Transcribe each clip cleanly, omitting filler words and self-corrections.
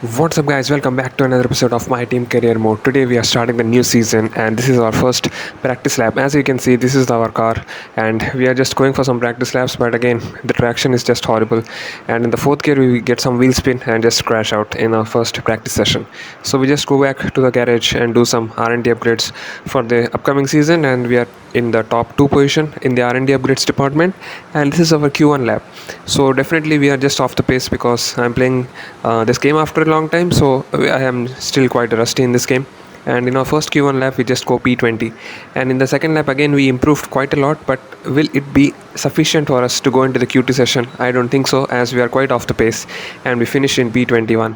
What's up, guys? Welcome back to another episode of My Team Career Mode. Today we are starting the new season, and this is our first practice lap. As you can see, this is our car, and we are just going for some practice laps. But again, the traction is just horrible. And in the fourth gear, we get some wheel spin and just crash out in our first practice session. So we just go back to the garage and do some R&D upgrades for the upcoming season, and we are in the top 2 position in the R&D upgrades department, and this is our Q1 lap. So definitely we are just off the pace because I'm playing this game after a long time, so I am still quite rusty in this game. And in our first Q1 lap we just go P20, and in the second lap again we improved quite a lot, but will it be sufficient for us to go into the QT session? I don't think so, as we are quite off the pace and we finish in P21.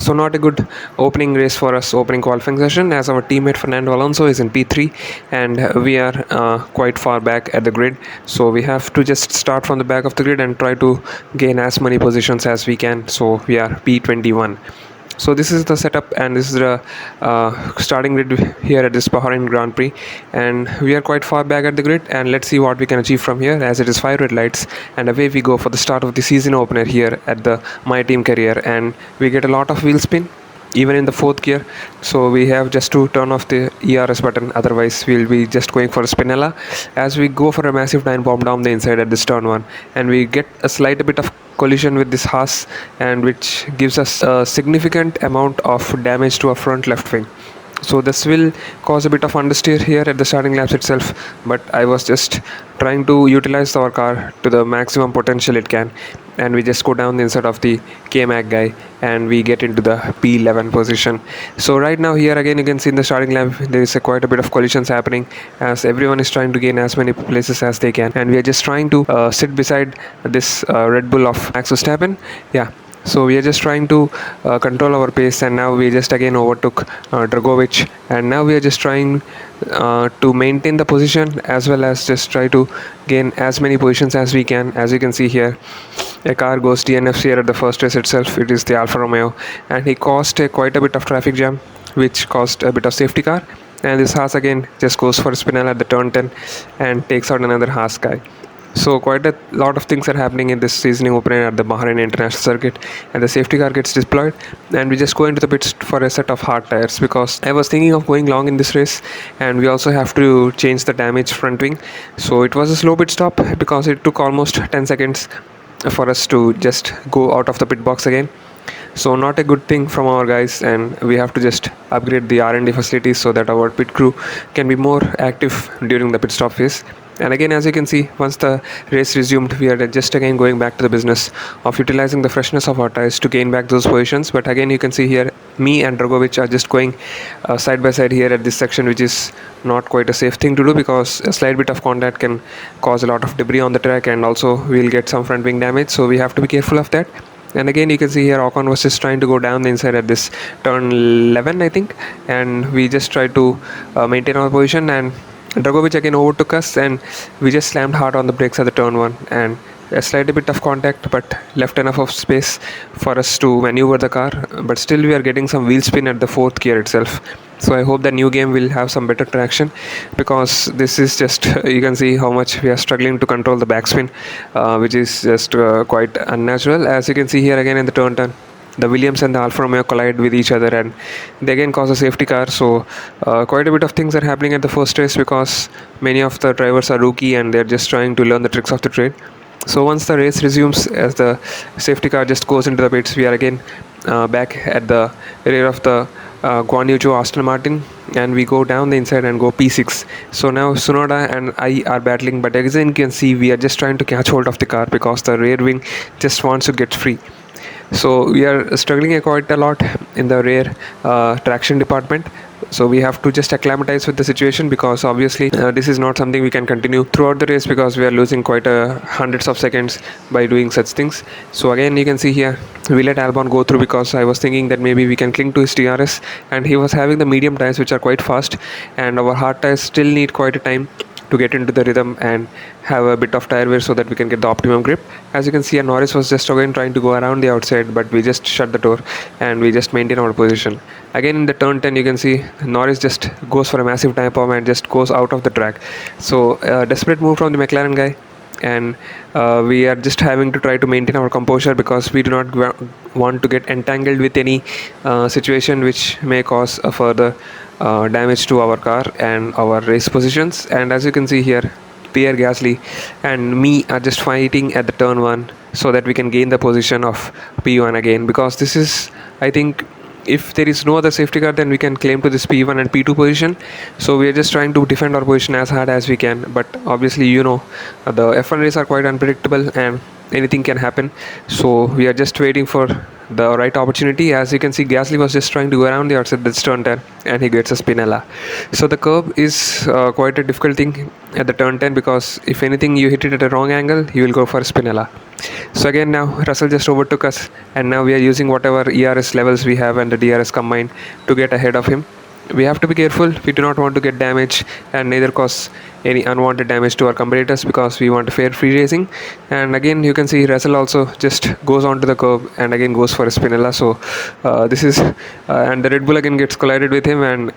So not a good opening race for us, opening qualifying session, as our teammate Fernando Alonso is in P3 and we are quite far back at the grid. So we have to just start from the back of the grid and try to gain as many positions as we can. So we are P21. So this is the setup, and this is the starting grid here at this Bahrain Grand Prix, and we are quite far back at the grid, and let's see what we can achieve from here, as it is 5 red lights and away we go for the start of the season opener here at the My Team Career. And we get a lot of wheel spin even in the fourth gear, so we have just to turn off the ERS button, otherwise we'll be just going for a spinella as we go for a massive 9 bomb down the inside at this turn 1, and we get a slight bit of collision with this Haas, and which gives us a significant amount of damage to our front left wing. So this will cause a bit of understeer here at the starting laps itself, but I was just trying to utilize our car to the maximum potential it can, and we just go down the inside of the K-Mag guy and we get into the P11 position. So right now here again you can see in the starting lap there is quite a bit of collisions happening, as everyone is trying to gain as many places as they can, and we are just trying to sit beside this Red Bull of Max Verstappen. Yeah, so we are just trying to control our pace, and now we just again overtook Dragovic, and now we are just trying to maintain the position as well as just try to gain as many positions as we can. As you can see here, a car goes DNFs here at the first race itself. It is the Alfa Romeo, and he caused quite a bit of traffic jam, which caused a bit of safety car. And this Haas again just goes for a spinal at the turn 10 and takes out another Haas guy. So quite a lot of things are happening in this seasoning opener at the Bahrain International Circuit, and the safety car gets deployed, and we just go into the pits for a set of hard tires, because I was thinking of going long in this race, and we also have to change the damaged front wing. So it was a slow pit stop because it took almost 10 seconds for us to just go out of the pit box again. So not a good thing from our guys, and we have to just upgrade the R&D facilities so that our pit crew can be more active during the pit stop phase. And again, as you can see, once the race resumed, we are just again going back to the business of utilizing the freshness of our tires to gain back those positions. But again, you can see here, me and Dragovic are just going side by side here at this section, which is not quite a safe thing to do, because a slight bit of contact can cause a lot of debris on the track, and also we'll get some front wing damage. So we have to be careful of that. And again, you can see here Ocon was just trying to go down the inside at this turn 11, I think, and we just tried to maintain our position, and Dragovic again overtook us, and we just slammed hard on the brakes at the turn 1, and a slight bit of contact but left enough of space for us to maneuver the car. But still we are getting some wheel spin at the fourth gear itself. So I hope the new game will have some better traction, because this is just you can see how much we are struggling to control the backspin, which is just quite unnatural. As you can see here again in the turn 10, the Williams and the Alfa Romeo collide with each other, and they again cause a safety car. So quite a bit of things are happening at the first race, because many of the drivers are rookie and they're just trying to learn the tricks of the trade. So once the race resumes, as the safety car just goes into the pits, we are again back at the rear of the Guan Yu Zhou Aston Martin, and we go down the inside and go P6. So now Tsunoda and I are battling, but as you can see, we are just trying to catch hold of the car because the rear wing just wants to get free. So we are struggling quite a lot in the rear traction department. So we have to just acclimatize with the situation, because obviously this is not something we can continue throughout the race, because we are losing quite hundreds of seconds by doing such things. So again, you can see here we let Albon go through, because I was thinking that maybe we can cling to his DRS, and he was having the medium tires which are quite fast, and our hard tires still need quite a time to get into the rhythm and have a bit of tire wear so that we can get the optimum grip. As you can see, Norris was just again trying to go around the outside, but we just shut the door and we just maintain our position. Again in the turn 10, you can see Norris just goes for a massive time bomb and just goes out of the track. So desperate move from the McLaren guy, and we are just having to try to maintain our composure because we do not want to get entangled with any situation which may cause a further damage to our car and our race positions. And as you can see here, Pierre Gasly and me are just fighting at the turn 1 so that we can gain the position of P1 again, because this is, I think, if there is no other safety car, then we can claim to this P1 and P2 position. So we are just trying to defend our position as hard as we can. But obviously, the F1 races are quite unpredictable and anything can happen. So we are just waiting for the right opportunity. As you can see, Gasly was just trying to go around the outside this turn 10 and he gets a spinella. So the curb is quite a difficult thing at the turn 10, because if anything you hit it at a wrong angle, you will go for a spinella. So again, now Russell just overtook us, and now we are using whatever ERS levels we have and the DRS combined to get ahead of him. We have to be careful. We do not want to get damage and neither cause any unwanted damage to our competitors, because we want a fair free racing. And again, you can see Russell also just goes onto the curb and again goes for a spinella. So this is and the Red Bull again gets collided with him, and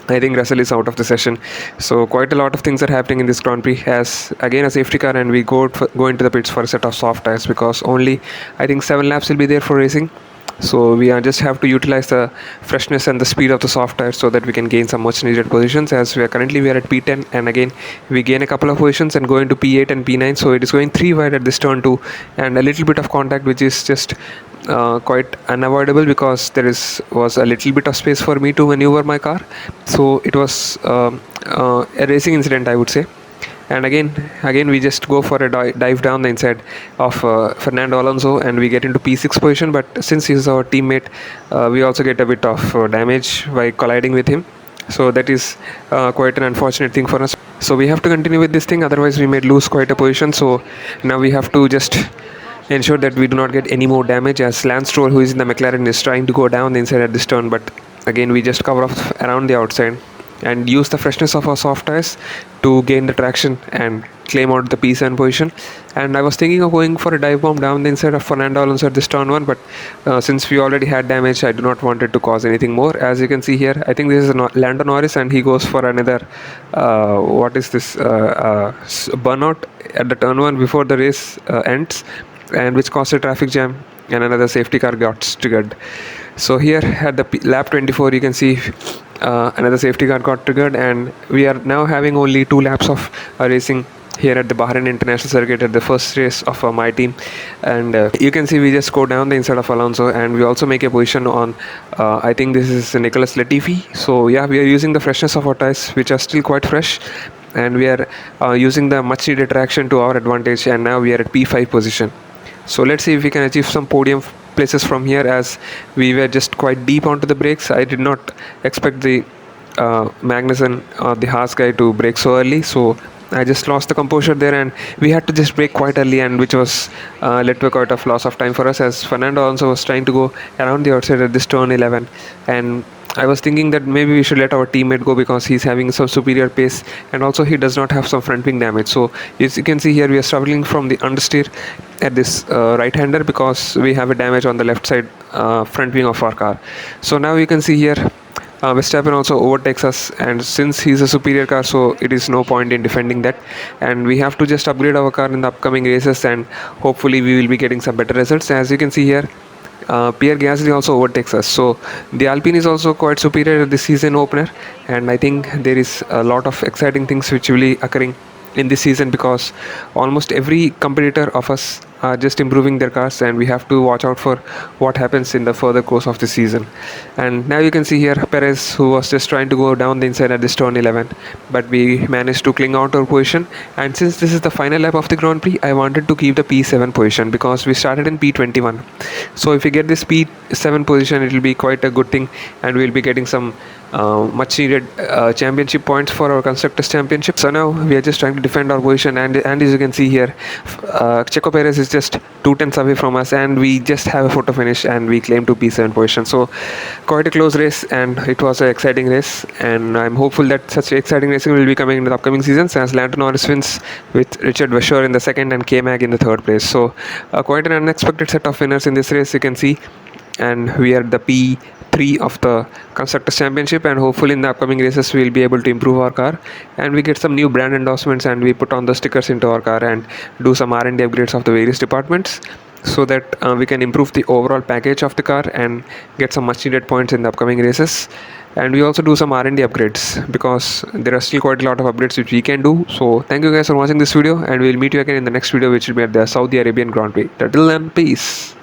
I think Russell is out of the session. So quite a lot of things are happening in this Grand Prix, as again a safety car, and we go into the pits for a set of soft tires, because only I think 7 laps will be there for racing. So we just have to utilize the freshness and the speed of the soft tires so that we can gain some much needed positions. As we are at P10, and again we gain a couple of positions and go into P8 and P9. So it is going 3 wide at this turn 2, and a little bit of contact, which is just quite unavoidable, because was a little bit of space for me to maneuver my car. So it was a racing incident, I would say. And again we just go for a dive down the inside of Fernando Alonso, and we get into P6 position. But since he's our teammate, we also get a bit of damage by colliding with him. So that is quite an unfortunate thing for us. So we have to continue with this thing, otherwise we may lose quite a position. So now we have to just ensure that we do not get any more damage, as Lance Stroll, who is in the McLaren, is trying to go down the inside at this turn. But again we just cover off around the outside and use the freshness of our soft tires to gain the traction and claim out the P7 position. And I was thinking of going for a dive bomb down the inside of Fernando Alonso at this turn 1, but since we already had damage, I do not want it to cause anything more. As you can see here, I think this is Lando Norris, and he goes for another burnout at the turn 1 before the race ends, and which caused a traffic jam, and another safety car got triggered. So here at the lap 24, you can see another safety car got triggered, and we are now having only 2 laps of racing here at the Bahrain International Circuit at the first race of my team. And you can see we just go down the inside of Alonso, and we also make a position on I think this is Nicholas Latifi. So yeah, we are using the freshness of our tires, which are still quite fresh, and we are using the much needed traction to our advantage, and now we are at P5 position. So let's see if we can achieve some podium places from here, as we were just quite deep onto the brakes. I did not expect the Magnussen or the Haas guy to brake so early, so I just lost the composure there, and we had to just brake quite early, and which was led to quite a loss of time for us, as Fernando Alonso was trying to go around the outside at this turn 11. And I was thinking that maybe we should let our teammate go, because he's having some superior pace, and also he does not have some front wing damage. So as you can see here, we are struggling from the understeer at this right-hander, because we have a damage on the left side front wing of our car. So now you can see here Verstappen also overtakes us, and since he's a superior car, so it is no point in defending that, and we have to just upgrade our car in the upcoming races, and hopefully we will be getting some better results. As you can see here, Pierre Gasly also overtakes us. So the Alpine is also quite superior at the season opener, and I think there is a lot of exciting things which will be occurring in this season, because almost every competitor of us are just improving their cars, and we have to watch out for what happens in the further course of the season. And now you can see here Perez, who was just trying to go down the inside at this turn 11, but we managed to cling out our position. And since this is the final lap of the Grand Prix, I wanted to keep the P7 position, because we started in P21. So if we get this P7 position, it will be quite a good thing, and we will be getting some much needed championship points for our constructors championship. So now we are just trying to defend our position, and as you can see here, Checo Perez is just 2 tenths away from us, and we just have a photo finish, and we claim to P7 position. So quite a close race, and it was an exciting race, and I'm hopeful that such exciting racing will be coming in the upcoming seasons, as Lando Norris wins with Richard Versher in the second and K-Mag in the third place. So quite an unexpected set of winners in this race, you can see. and we are the P3 of the Constructors Championship, and hopefully in the upcoming races we will be able to improve our car, and we get some new brand endorsements, and we put on the stickers into our car and do some R&D upgrades of the various departments, so that we can improve the overall package of the car and get some much needed points in the upcoming races. And we also do some R&D upgrades, because there are still quite a lot of upgrades which we can do. So thank you guys for watching this video, and we'll meet you again in the next video, which will be at the Saudi Arabian Grand Prix. Till then, peace.